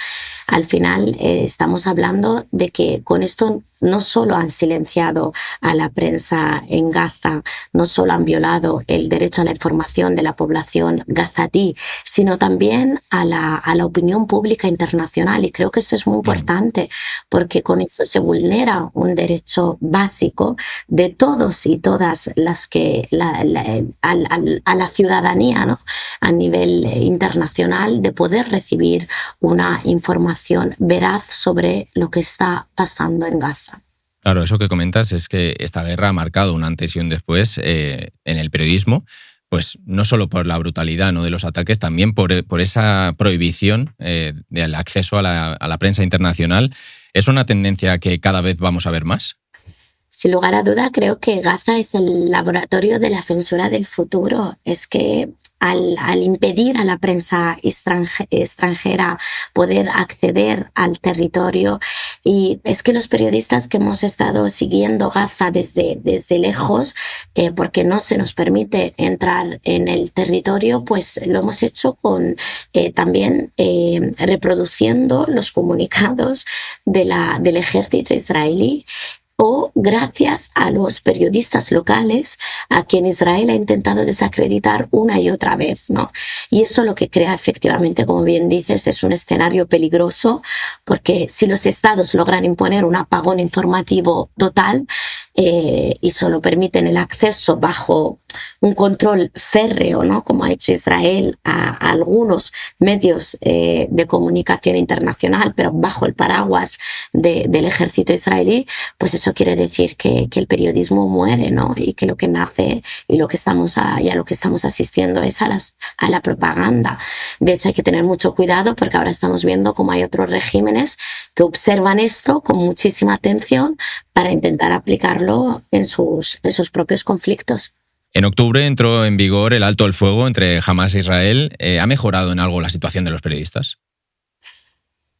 Al final estamos hablando de que con esto no solo han silenciado a la prensa en Gaza, no solo han violado el derecho a la información de la población gazatí, sino también a la opinión pública internacional. Y creo que eso es muy importante, porque con eso se vulnera un derecho básico de todos y todas las que a la ciudadanía, ¿no?, a nivel internacional, de poder recibir una información veraz sobre lo que está pasando en Gaza. Claro, eso que comentas es que esta guerra ha marcado un antes y un después en el periodismo, pues no solo por la brutalidad, ¿no?, de los ataques, también por esa prohibición del acceso a la prensa internacional. ¿Es una tendencia que cada vez vamos a ver más? Sin lugar a duda, creo que Gaza es el laboratorio de la censura del futuro. Es que al impedir a la prensa extranjera poder acceder al territorio, y es que los periodistas que hemos estado siguiendo Gaza desde lejos, porque no se nos permite entrar en el territorio, pues lo hemos hecho con también reproduciendo los comunicados del ejército israelí, o gracias a los periodistas locales a quien Israel ha intentado desacreditar una y otra vez, ¿no? Y eso lo que crea, efectivamente, como bien dices, es un escenario peligroso, porque si los estados logran imponer un apagón informativo total y solo permiten el acceso bajo un control férreo, ¿no?, como ha hecho Israel a algunos medios de comunicación internacional, pero bajo el paraguas del ejército israelí, pues eso quiere decir que el periodismo muere, ¿no?, y que lo que nace y a lo que estamos asistiendo es a la propaganda. De hecho, hay que tener mucho cuidado, porque ahora estamos viendo cómo hay otros regímenes que observan esto con muchísima atención para intentar aplicarlo en sus propios conflictos. En octubre entró en vigor el alto el fuego entre Hamás e Israel. ¿Ha mejorado en algo la situación de los periodistas?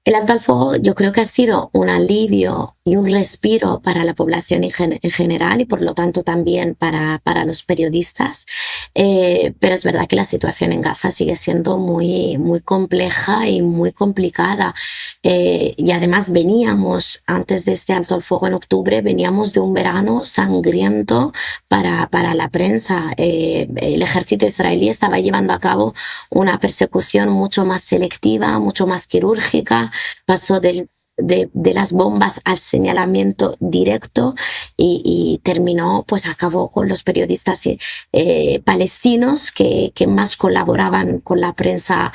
El alto al fuego yo creo que ha sido un alivio y un respiro para la población en general y por lo tanto también para los periodistas, pero es verdad que la situación en Gaza sigue siendo muy, muy compleja y muy complicada, y además veníamos, antes de este alto al fuego en octubre, veníamos de un verano sangriento para la prensa. El ejército israelí estaba llevando a cabo una persecución mucho más selectiva, mucho más quirúrgica, pasó de las bombas al señalamiento directo y terminó, pues acabó con los periodistas palestinos que más colaboraban con la prensa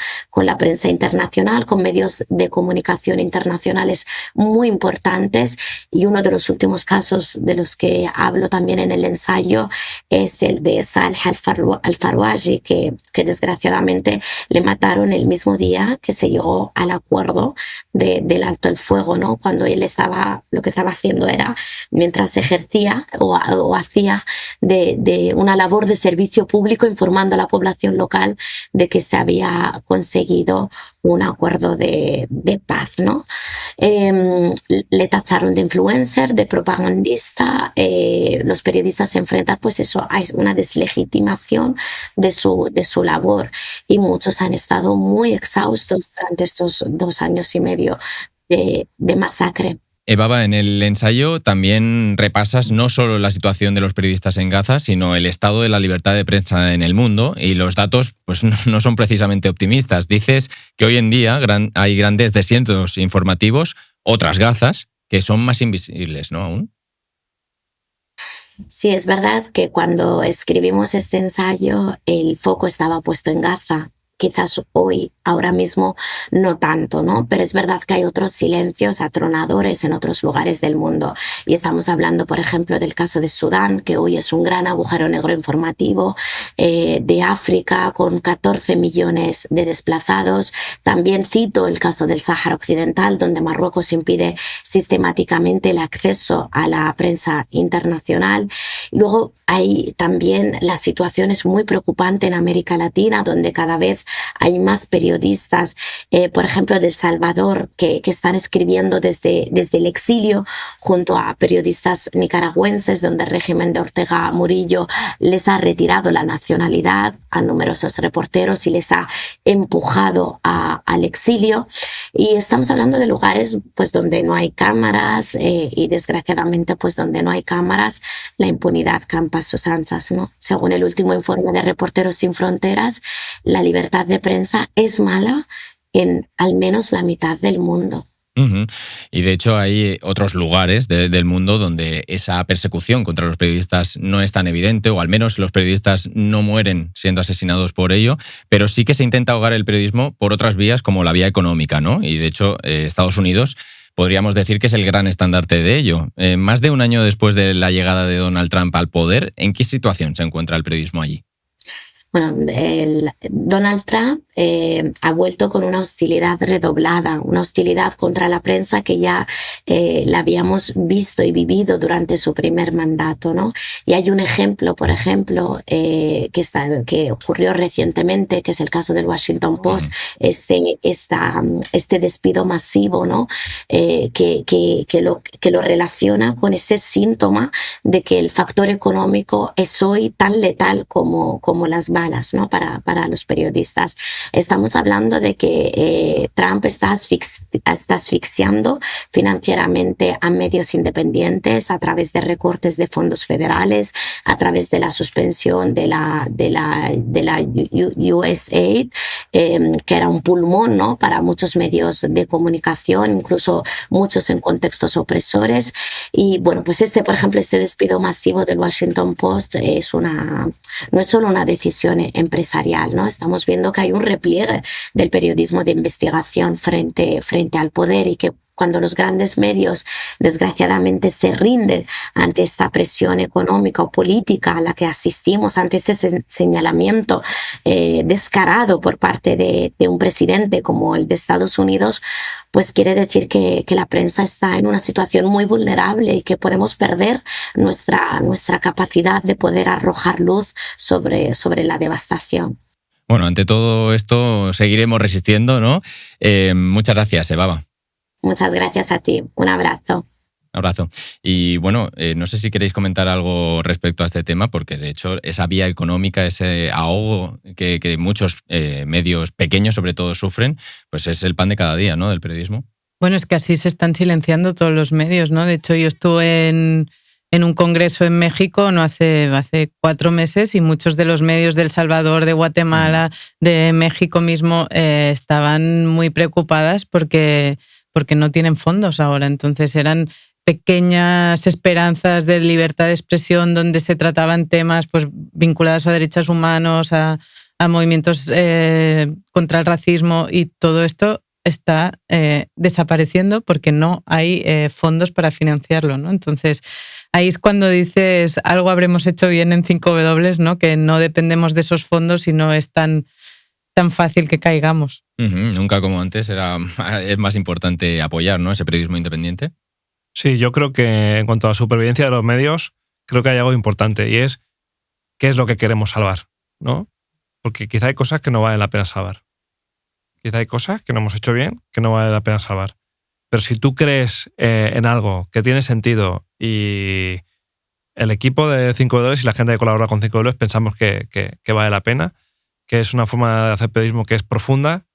internacional, con medios de comunicación internacionales muy importantes. Y uno de los últimos casos de los que hablo también en el ensayo es el de Saleh al-Farwaji, que desgraciadamente le mataron el mismo día que se llegó al acuerdo del alto el fuego, ¿no? Cuando él lo que estaba haciendo era, mientras ejercía o hacía de una labor de servicio público, informando a la población local de que se había conseguido un acuerdo de paz, ¿no? Le tacharon de influencer, de propagandista. Los periodistas se enfrentan, pues eso, a una deslegitimación de su labor, y muchos han estado muy exhaustos durante estos 2 años y medio de masacre. Evaba, en el ensayo también repasas no solo la situación de los periodistas en Gaza, sino el estado de la libertad de prensa en el mundo, y los datos pues no son precisamente optimistas. Dices que hoy en día hay grandes desiertos informativos, otras Gazas, que son más invisibles, ¿no? Aún. Sí, es verdad que cuando escribimos este ensayo el foco estaba puesto en Gaza. Quizás hoy, ahora mismo, no tanto, ¿no? Pero es verdad que hay otros silencios atronadores en otros lugares del mundo. Y estamos hablando, por ejemplo, del caso de Sudán, que hoy es un gran agujero negro informativo, de África, con 14 millones de desplazados. También cito el caso del Sáhara Occidental, donde Marruecos impide sistemáticamente el acceso a la prensa internacional. Luego hay también la situación es muy preocupante en América Latina, donde cada vez hay más periodistas, por ejemplo, de El Salvador, que están escribiendo desde el exilio, junto a periodistas nicaragüenses, donde el régimen de Ortega Murillo les ha retirado la nacionalidad a numerosos reporteros y les ha empujado al exilio. Y estamos hablando de lugares pues donde no hay cámaras, y desgraciadamente pues donde no hay cámaras, la impunidad campa a sus anchas, ¿no? Según el último informe de Reporteros Sin Fronteras, la libertad de prensa es mala en al menos la mitad del mundo. Uh-huh. Y de hecho hay otros lugares del mundo donde esa persecución contra los periodistas no es tan evidente, o al menos los periodistas no mueren siendo asesinados por ello, pero sí que se intenta ahogar el periodismo por otras vías, como la vía económica, ¿no? Y de hecho Estados Unidos podríamos decir que es el gran estandarte de ello. Más de un año después de la llegada de Donald Trump al poder, ¿en qué situación se encuentra el periodismo allí? Bueno, Donald Trump ha vuelto con una hostilidad redoblada, una hostilidad contra la prensa que ya la habíamos visto y vivido durante su primer mandato, ¿no? Y hay un ejemplo, por ejemplo, que ocurrió recientemente, que es el caso del Washington Post, este despido masivo, ¿no? Que lo relaciona con ese síntoma de que el factor económico es hoy tan letal como las balas, ¿no? Para los periodistas. Estamos hablando de que Trump está asfixiando financieramente a medios independientes a través de recortes de fondos federales, a través de la suspensión de la USAID, que era un pulmón, ¿no? Para muchos medios de comunicación, incluso muchos en contextos opresores. Y bueno, pues por ejemplo, este despido masivo del Washington Post no es solo una decisión empresarial, ¿no? Estamos viendo que hay un repliegue del periodismo de investigación frente al poder, y que cuando los grandes medios desgraciadamente se rinden ante esta presión económica o política a la que asistimos, ante este señalamiento descarado por parte de un presidente como el de Estados Unidos, pues quiere decir que la prensa está en una situación muy vulnerable y que podemos perder nuestra capacidad de poder arrojar luz sobre la devastación. Bueno, ante todo esto seguiremos resistiendo, ¿no? Muchas gracias, Evaba. Muchas gracias a ti. Un abrazo. Un abrazo. Y bueno, no sé si queréis comentar algo respecto a este tema, porque de hecho esa vía económica, ese ahogo que muchos medios pequeños sobre todo sufren, pues es el pan de cada día, ¿no?, del periodismo. Bueno, es que así se están silenciando todos los medios, ¿no? De hecho, yo estuve en un congreso en México no hace 4 meses y muchos de los medios de El Salvador, de Guatemala, de México mismo estaban muy preocupadas porque no tienen fondos ahora. Entonces eran pequeñas esperanzas de libertad de expresión donde se trataban temas pues, vinculados a derechos humanos, a movimientos contra el racismo, y todo esto está desapareciendo porque no hay fondos para financiarlo, ¿no? Entonces ahí es cuando dices algo habremos hecho bien en 5W, ¿no? Que no dependemos de esos fondos y no es tan fácil que caigamos. Nunca como antes es más importante apoyar, ¿no?, ese periodismo independiente. Sí, yo creo que en cuanto a la supervivencia de los medios, creo que hay algo importante y es qué es lo que queremos salvar, ¿no? Porque quizá hay cosas que no valen la pena salvar. Quizá hay cosas que no hemos hecho bien que no vale la pena salvar. Pero si tú crees en algo que tiene sentido y el equipo de 5W y la gente que colabora con 5W pensamos que vale la pena, que es una forma de hacer periodismo que es profunda,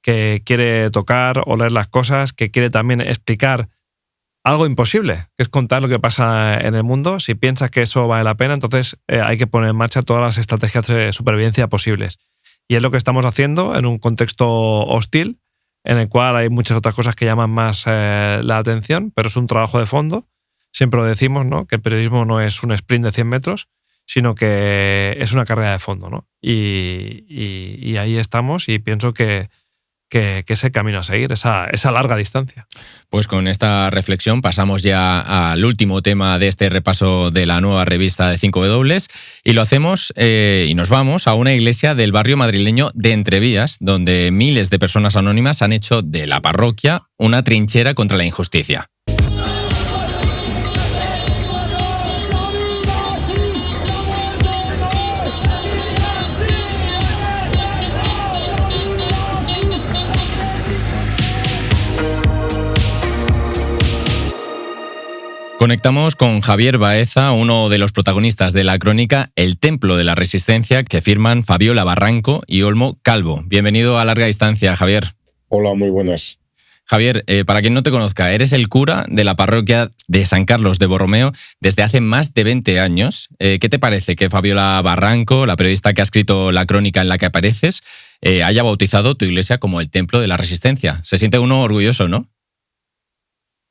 que quiere tocar o leer las cosas, que quiere también explicar algo imposible, que es contar lo que pasa en el mundo. Si piensas que eso vale la pena, entonces hay que poner en marcha todas las estrategias de supervivencia posibles. Y es lo que estamos haciendo en un contexto hostil, en el cual hay muchas otras cosas que llaman más la atención, pero es un trabajo de fondo. Siempre lo decimos, ¿no?, que el periodismo no es un sprint de 100 metros, sino que es una carrera de fondo, ¿no? Y ahí estamos, y pienso que es el camino a seguir, esa larga distancia. Pues con esta reflexión pasamos ya al último tema de este repaso de la nueva revista de 5W, y lo hacemos y nos vamos a una iglesia del barrio madrileño de Entrevías, donde miles de personas anónimas han hecho de la parroquia una trinchera contra la injusticia. Conectamos con Javier Baeza, uno de los protagonistas de la crónica El Templo de la Resistencia, que firman Fabiola Barranco y Olmo Calvo. Bienvenido a Larga Distancia, Javier. Hola, muy buenas. Javier, para quien no te conozca, eres el cura de la parroquia de San Carlos de Borromeo desde hace más de 20 años. ¿Qué te parece que Fabiola Barranco, la periodista que ha escrito la crónica en la que apareces, haya bautizado tu iglesia como el Templo de la Resistencia? Se siente uno orgulloso, ¿no?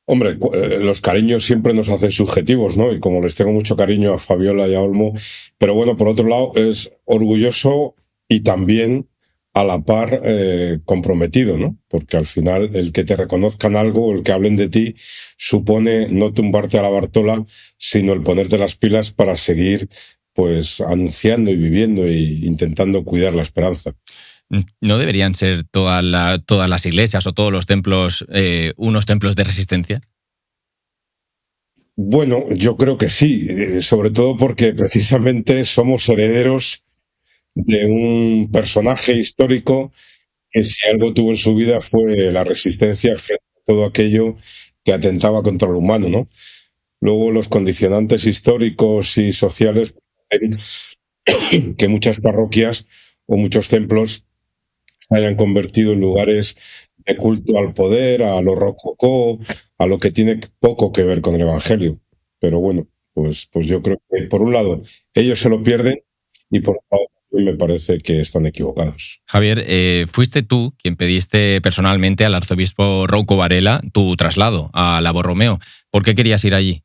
Hombre, los cariños siempre nos hacen subjetivos, ¿no? Y como les tengo mucho cariño a Fabiola y a Olmo, pero bueno, por otro lado, es orgulloso y también a la par comprometido, ¿no? Porque al final el que te reconozcan algo, el que hablen de ti, supone no tumbarte a la Bartola, sino el ponerte las pilas para seguir pues anunciando y viviendo e intentando cuidar la esperanza. ¿No deberían ser todas las iglesias o todos los templos unos templos de resistencia? Bueno, yo creo que sí, sobre todo porque precisamente somos herederos de un personaje histórico que si algo tuvo en su vida fue la resistencia frente a todo aquello que atentaba contra lo humano, ¿no? Luego los condicionantes históricos y sociales que muchas parroquias o muchos templos hayan convertido en lugares de culto al poder, a lo rococó, a lo que tiene poco que ver con el Evangelio. Pero bueno, pues yo creo que por un lado ellos se lo pierden y por otro lado me parece que están equivocados. Javier, fuiste tú quien pediste personalmente al arzobispo Rouco Varela tu traslado a la Borromeo. ¿Por qué querías ir allí?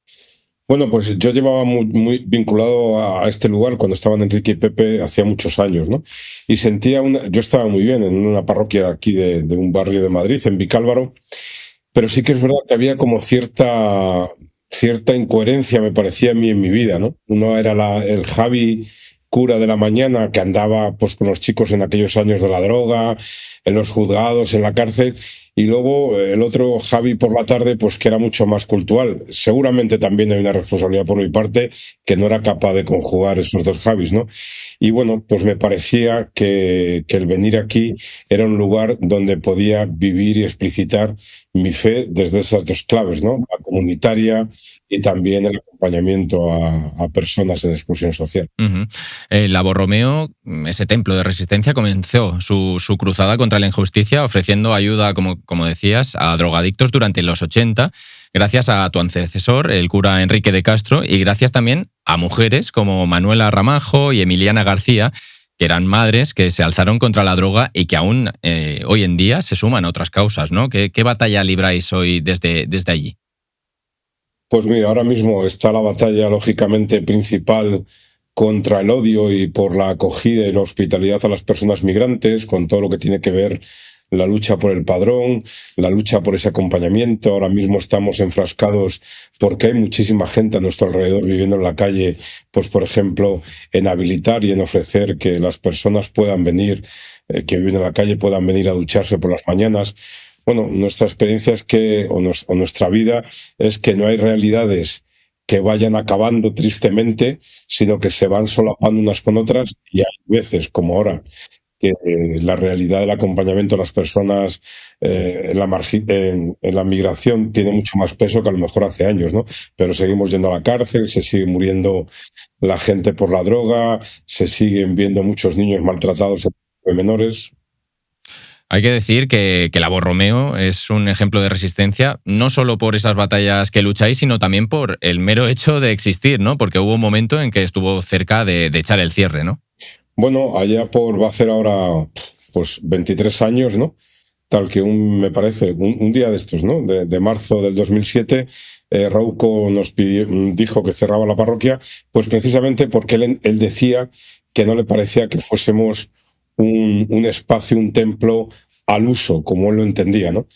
Bueno, pues yo llevaba muy vinculado a este lugar cuando estaban Enrique y Pepe hacía muchos años, ¿no? Y sentía yo estaba muy bien en una parroquia aquí de un barrio de Madrid, en Vicálvaro, pero sí que es verdad que había como cierta incoherencia, me parecía a mí, en mi vida, ¿no? Uno era el Javi cura de la mañana que andaba pues con los chicos en aquellos años de la droga, en los juzgados, en la cárcel, y luego el otro Javi por la tarde pues que era mucho más cultural. Seguramente también hay una responsabilidad por mi parte que no era capaz de conjugar esos dos Javis, ¿no? Y bueno, pues me parecía que el venir aquí era un lugar donde podía vivir y explicitar mi fe desde esas dos claves, ¿no? La comunitaria y también el acompañamiento a personas en exclusión social. La Borromeo, ese templo de resistencia, comenzó su cruzada contra la injusticia ofreciendo ayuda, como decías, a drogadictos durante los 80, gracias a tu antecesor, el cura Enrique de Castro, y gracias también a mujeres como Manuela Ramajo y Emiliana García, que eran madres que se alzaron contra la droga y que aún hoy en día se suman a otras causas, ¿no? ¿Qué batalla libráis hoy desde allí? Pues mira, ahora mismo está la batalla, lógicamente, principal contra el odio y por la acogida y la hospitalidad a las personas migrantes, con todo lo que tiene que ver la lucha por el padrón, la lucha por ese acompañamiento. Ahora mismo estamos enfrascados porque hay muchísima gente a nuestro alrededor viviendo en la calle, pues por ejemplo, en habilitar y en ofrecer que las personas puedan venir, que viven en la calle, puedan venir a ducharse por las mañanas. Bueno, nuestra experiencia es que, o nuestra vida, es que no hay realidades que vayan acabando tristemente, sino que se van solapando unas con otras, y hay veces, como ahora, que la realidad del acompañamiento a las personas en la migración tiene mucho más peso que a lo mejor hace años, ¿no? Pero seguimos yendo a la cárcel, se sigue muriendo la gente por la droga, se siguen viendo muchos niños maltratados en menores. Hay que decir que la Borromeo es un ejemplo de resistencia, no solo por esas batallas que lucháis, sino también por el mero hecho de existir, ¿no? Porque hubo un momento en que estuvo cerca de echar el cierre, ¿no? Bueno, va a hacer ahora pues 23 años, ¿no? Tal que me parece, un día de estos, ¿no? De marzo del 2007, Rouco nos dijo que cerraba la parroquia, pues precisamente porque él decía que no le parecía que fuésemos un espacio, un templo al uso, como él lo entendía, ¿no?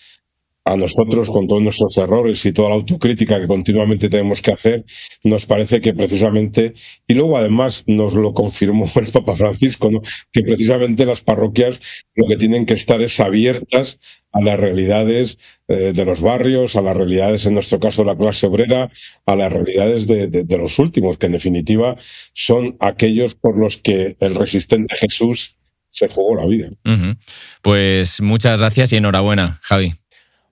A nosotros, con todos nuestros errores y toda la autocrítica que continuamente tenemos que hacer, nos parece que precisamente, y luego además nos lo confirmó el Papa Francisco, ¿no? Que precisamente las parroquias lo que tienen que estar es abiertas a las realidades de los barrios, a las realidades, en nuestro caso, de la clase obrera, a las realidades de los últimos, que en definitiva son aquellos por los que el resistente Jesús se jugó la vida. Pues muchas gracias y enhorabuena, Javi.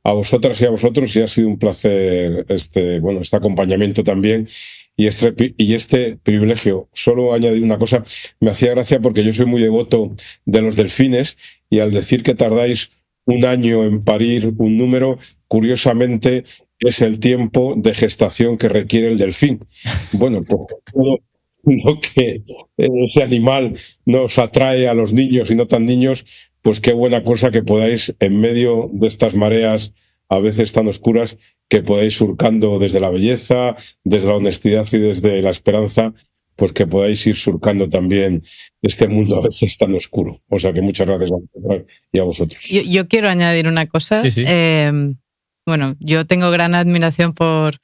A vosotras y a vosotros, y ha sido un placer este acompañamiento también y este privilegio. Solo añadir una cosa, me hacía gracia porque yo soy muy devoto de los delfines, y al decir que tardáis un año en parir un número, curiosamente es el tiempo de gestación que requiere el delfín. Bueno, pues todo lo que ese animal nos atrae a los niños y no tan niños, pues qué buena cosa que podáis, en medio de estas mareas a veces tan oscuras, que podáis, surcando desde la belleza, desde la honestidad y desde la esperanza, pues que podáis ir surcando también este mundo a veces tan oscuro. O sea que muchas gracias a vosotros y a vosotros. Yo quiero añadir una cosa. Sí. Bueno, yo tengo gran admiración por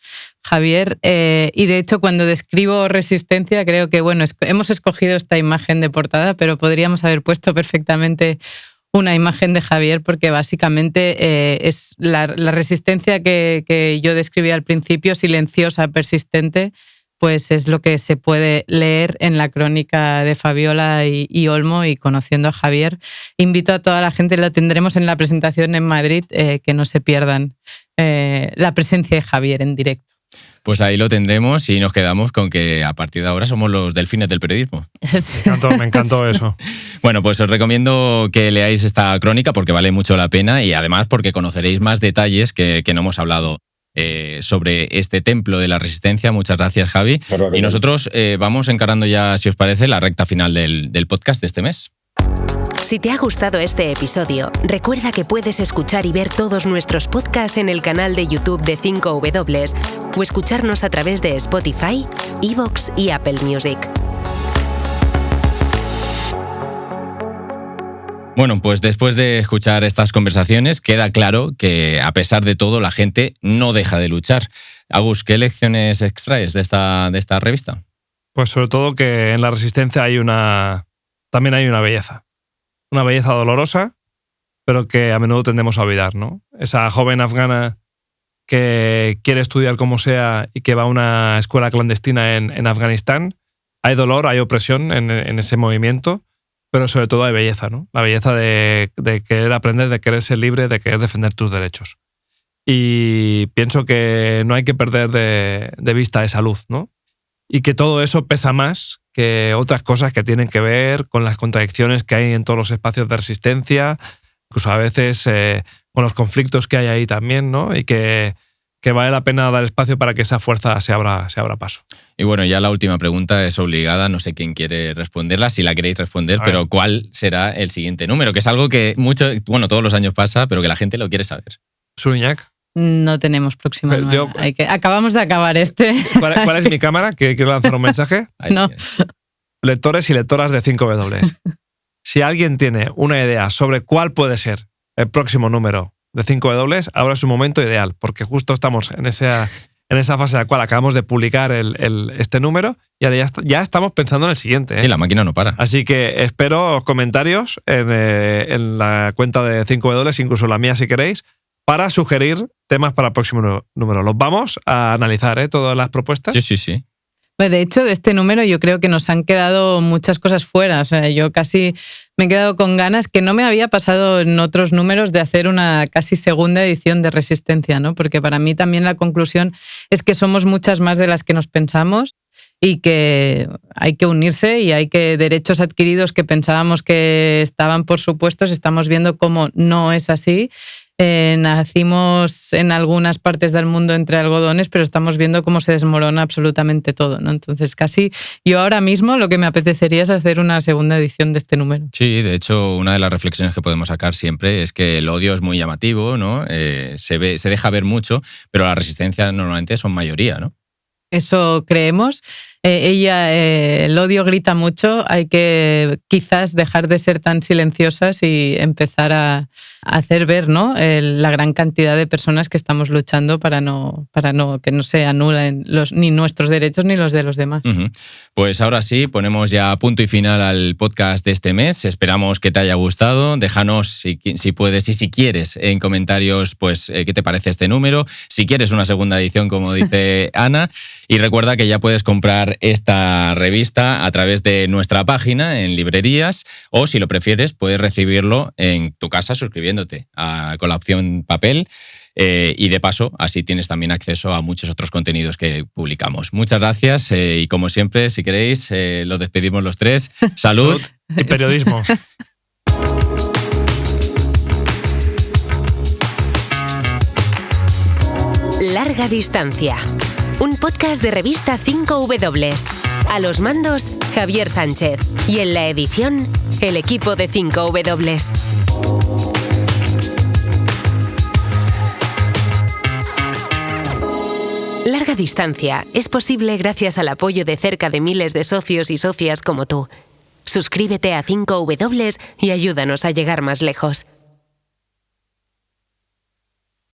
Javier, y de hecho cuando describo resistencia creo que, bueno, hemos escogido esta imagen de portada, pero podríamos haber puesto perfectamente una imagen de Javier, porque básicamente es la resistencia que yo describí al principio, silenciosa, persistente, pues es lo que se puede leer en la crónica de Fabiola y Olmo. Y conociendo a Javier, invito a toda la gente, lo tendremos en la presentación en Madrid, que no se pierdan la presencia de Javier en directo. Pues ahí lo tendremos y nos quedamos con que a partir de ahora somos los delfines del periodismo. Me encantó eso. Bueno, pues os recomiendo que leáis esta crónica porque vale mucho la pena, y además porque conoceréis más detalles que no hemos hablado sobre este templo de la resistencia. Muchas gracias, Javi. Y nosotros vamos encarando ya, si os parece, la recta final del podcast de este mes. Si te ha gustado este episodio, recuerda que puedes escuchar y ver todos nuestros podcasts en el canal de YouTube de 5W o escucharnos a través de Spotify, iVoox y Apple Music. Bueno, pues después de escuchar estas conversaciones, queda claro que, a pesar de todo, la gente no deja de luchar. Agus, ¿qué lecciones extraes de esta revista? Pues sobre todo que en la resistencia también hay una belleza. Una belleza dolorosa, pero que a menudo tendemos a olvidar, ¿no? Esa joven afgana que quiere estudiar como sea y que va a una escuela clandestina en Afganistán, Hay dolor, hay opresión en ese movimiento, pero sobre todo hay belleza, ¿no? La belleza de querer aprender, de querer ser libre, de querer defender tus derechos. Y pienso que no hay que perder de vista esa luz, ¿no? Y que todo eso pesa más que otras cosas que tienen que ver con las contradicciones que hay en todos los espacios de resistencia, incluso a veces con los conflictos que hay ahí también, ¿no? Y que vale la pena dar espacio para que esa fuerza se abra paso. Y bueno, ya la última pregunta es obligada, no sé quién quiere responderla, si la queréis responder, pero ¿cuál será el siguiente número? Que es algo que todos los años pasa, pero que la gente lo quiere saber. Suriñac. No tenemos próxima número. Acabamos de acabar este. ¿Cuál es mi cámara? Que quiero lanzar un mensaje. No. Lectores y lectoras de 5W. Si alguien tiene una idea sobre cuál puede ser el próximo número de 5W, ahora es un momento ideal, porque justo estamos en esa fase en la cual acabamos de publicar este número y ahora ya estamos pensando en el siguiente. Y la máquina no para. Así que espero comentarios en la cuenta de 5W, incluso la mía si queréis, para sugerir temas para el próximo número. Los vamos a analizar, todas las propuestas. Sí. De hecho, de este número yo creo que nos han quedado muchas cosas fuera. O sea, yo casi me he quedado con ganas, que no me había pasado en otros números, de hacer una casi segunda edición de Resistencia, ¿no? Porque para mí también la conclusión es que somos muchas más de las que nos pensamos y que hay que unirse y hay que derechos adquiridos que pensábamos que estaban por supuestos, estamos viendo cómo no es así. Nacimos en algunas partes del mundo entre algodones, pero estamos viendo cómo se desmorona absolutamente todo, ¿no? Entonces, casi yo ahora mismo lo que me apetecería es hacer una segunda edición de este número. Sí, de hecho, una de las reflexiones que podemos sacar siempre es que el odio es muy llamativo, ¿no? Se deja ver mucho, pero la resistencia normalmente son mayoría, ¿no? Eso creemos. El odio grita mucho, hay que quizás dejar de ser tan silenciosas y empezar a hacer ver, ¿no? La gran cantidad de personas que estamos luchando para que no se anulen ni nuestros derechos ni los de los demás. Uh-huh. Pues ahora sí, ponemos ya punto y final al podcast de este mes. Esperamos que te haya gustado. Déjanos, si puedes y si quieres, en comentarios, pues qué te parece este número. Si quieres una segunda edición, como dice Ana. Y recuerda que ya puedes comprar esta revista a través de nuestra página en librerías, o si lo prefieres puedes recibirlo en tu casa suscribiéndote con la opción papel, y de paso así tienes también acceso a muchos otros contenidos que publicamos. Muchas gracias, y como siempre, si queréis, lo despedimos los tres. Salud y periodismo. Larga Distancia, un podcast de revista 5W. A los mandos, Javier Sánchez. Y en la edición, el equipo de 5W. Larga Distancia es posible gracias al apoyo de cerca de miles de socios y socias como tú. Suscríbete a 5W y ayúdanos a llegar más lejos.